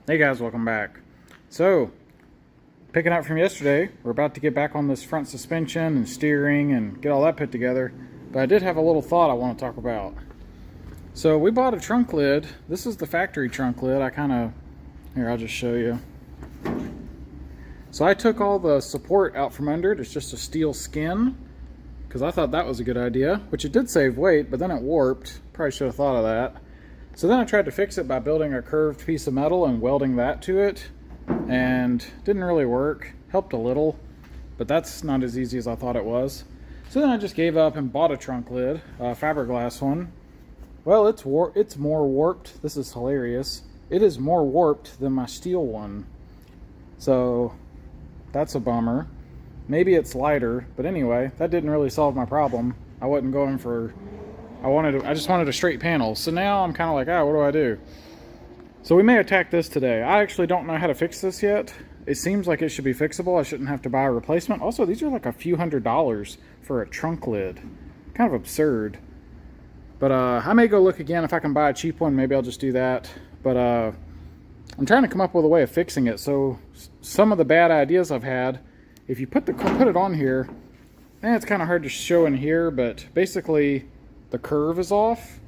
Hey guys, welcome back. So, picking up from yesterday, we're about to get back on this front suspension and steering and get all that put together. But I did have a little thought I want to talk about. So, we bought a trunk lid. This is the factory trunk lid. Here, I'll just show you. So, I took all the support out from under it. It's just a steel skin because I thought that was a good idea, which it did save weight, but then it warped. Probably should have thought of that. So then I tried to fix it by building a curved piece of metal and welding that to it, and didn't really work. Helped a little, but that's not as easy as I thought it was. So then I just gave up and bought a trunk lid, a fiberglass one. Well, it's more warped. This is hilarious. It is more warped than my steel one. So that's a bummer. Maybe it's lighter, but anyway, that didn't really solve my problem. I wasn't going for I just wanted a straight panel. So now I'm kind of like, what do I do? So we may attack this today. I actually don't know how to fix this yet. It seems like it should be fixable. I shouldn't have to buy a replacement. Also, these are like a few $100s for a trunk lid. Kind of absurd. But I may go look again if I can buy a cheap one. Maybe I'll just do that. But I'm trying to come up with a way of fixing it. So some of the bad ideas I've had, if you put it on here, it's kind of hard to show in here, but basically the curve is off.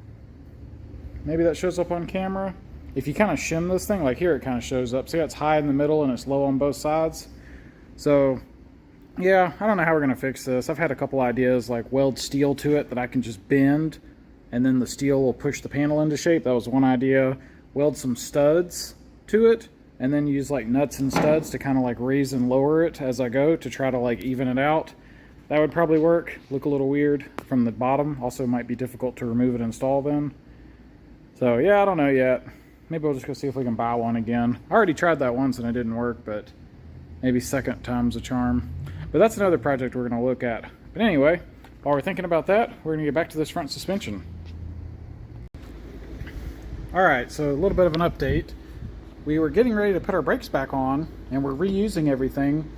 Maybe that shows up on camera. If you kind of shim this thing, like here it kind of shows up. See, it's high in the middle and it's low on both sides. So yeah, I don't know how we're gonna fix this. I've had a couple ideas, like weld steel to it that I can just bend and then the steel will push the panel into shape. That was one idea. Weld some studs to it and then use like nuts and studs to kind of like raise and lower it as I go to try to like even it out. That would probably work. Look a little weird from the bottom. Also might be difficult to remove and install then. So yeah, I don't know yet. Maybe we'll just go see if we can buy one again. I already tried that once and it didn't work, but maybe second time's a charm. But that's another project we're gonna look at. But anyway, while we're thinking about that, we're gonna get back to this front suspension. All right, so a little bit of an update. We were getting ready to put our brakes back on and we're reusing everything.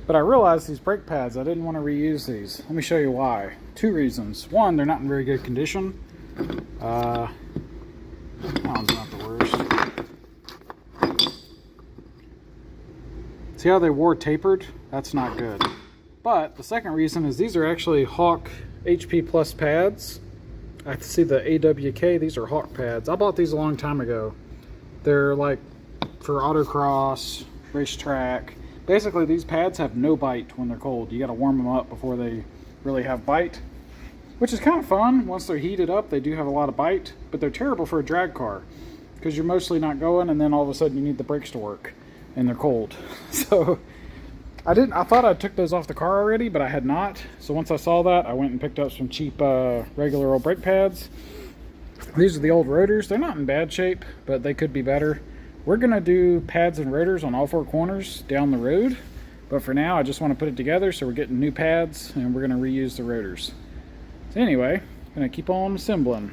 But I realized these brake pads, I didn't want to reuse these. Let me show you why. Two reasons. One, they're not in very good condition. That one's not the worst. See how they wore tapered? That's not good. But the second reason is these are actually Hawk HP Plus pads. I see the AWK, these are Hawk pads. I bought these a long time ago. They're like for autocross, racetrack. Basically, these pads have no bite when they're cold. You got to warm them up before they really have bite, which is kind of fun. Once they're heated up, they do have a lot of bite, but they're terrible for a drag car because you're mostly not going, and then all of a sudden you need the brakes to work, and they're cold. So I thought I took those off the car already, but I had not. So once I saw that, I went and picked up some cheap regular old brake pads. These are the old rotors. They're not in bad shape, but they could be better. We're gonna do pads and rotors on all four corners down the road, but for now I just want to put it together, so we're getting new pads and we're gonna reuse the rotors. So anyway, gonna keep on assembling.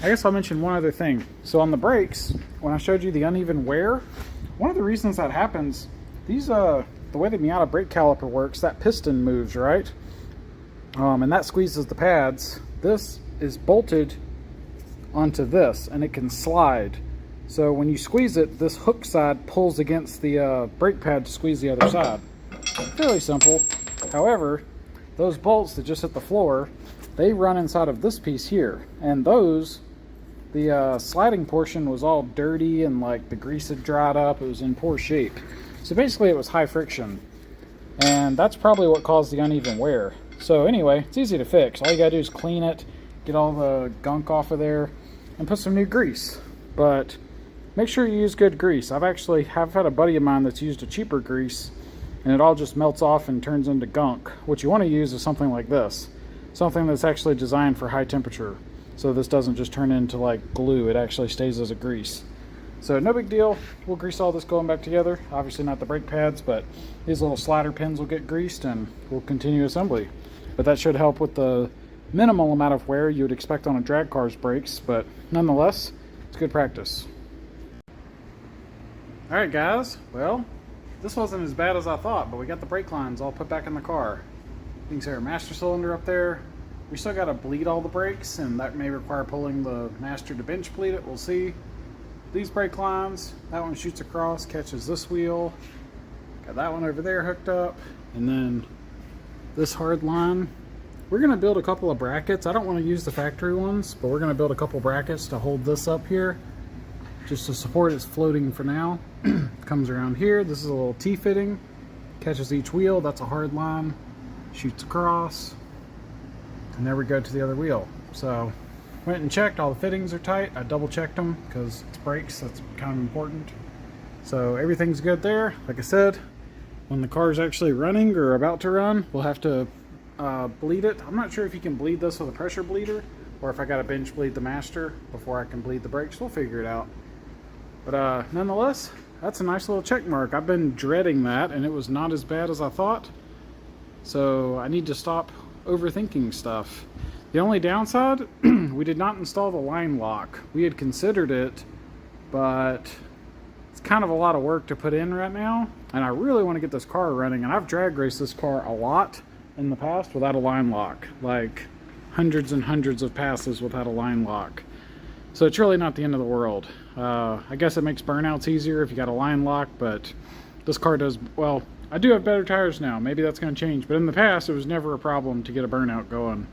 I guess I'll mention one other thing. So on the brakes, when I showed you the uneven wear, one of the reasons that happens, these the way the Miata brake caliper works, that piston moves, right? And that squeezes the pads. This is bolted onto this and it can slide, so when you squeeze it, this hook side pulls against the brake pad to squeeze the other side. Fairly simple. However, those bolts that just hit the floor, they run inside of this piece here, and the sliding portion was all dirty and like the grease had dried up. It was in poor shape, so basically it was high friction, and that's probably what caused the uneven wear. So anyway, it's easy to fix. All you gotta do is clean it, get all the gunk off of there, and put some new grease. But make sure you use good grease. I've had a buddy of mine that's used a cheaper grease and it all just melts off and turns into gunk. What you want to use is something like this, something that's actually designed for high temperature, so this doesn't just turn into like glue. It actually stays as a grease. So no big deal. We'll grease all this going back together. Obviously not the brake pads, but these little slider pins will get greased and we'll continue assembly. But that should help with the minimal amount of wear you would expect on a drag car's brakes, but nonetheless, it's good practice. Alright guys, well, this wasn't as bad as I thought, but we got the brake lines all put back in the car. You can see our master cylinder up there. We still got to bleed all the brakes, and that may require pulling the master to bench bleed it, we'll see. these brake lines. That one shoots across, catches this wheel. Got that one over there hooked up. And then this hard line. We're going to build a couple of brackets. I don't want to use the factory ones, but we're going to build a couple brackets to hold this up here, just to support its floating for now. Comes around here. This is a little T-fitting. Catches each wheel. That's a hard line. Shoots across. And there we go to the other wheel. So went and checked. All the fittings are tight. I double checked them because it's brakes. That's kind of important. So everything's good there. Like I said, when the car is actually running or about to run, we'll have to bleed it. I'm not sure if you can bleed this with a pressure bleeder or if I got to bench bleed the master before I can bleed the brakes. We'll figure it out. But nonetheless, that's a nice little check mark. I've been dreading that, and it was not as bad as I thought. So I need to stop overthinking stuff. The only downside, we did not install the line lock. We had considered it, but it's kind of a lot of work to put in right now, and I really want to get this car running. And I've drag raced this car a lot in the past without a line lock, like hundreds and hundreds of passes without a line lock. So it's really not the end of the world. I guess it makes burnouts easier if you got a line lock, but this car does, well, I do have better tires now. Maybe that's going to change, but in the past it was never a problem to get a burnout going.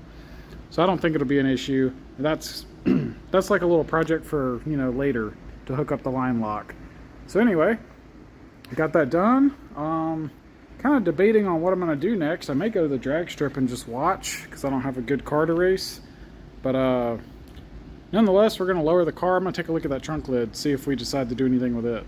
So I don't think it'll be an issue. That's that's like a little project for, you know, later to hook up the line lock. So anyway, I got that done. Kind of debating on what I'm going to do next. I may go to the drag strip and just watch because I don't have a good car to race. But nonetheless, we're going to lower the car. I'm going to take a look at that trunk lid, see if we decide to do anything with it.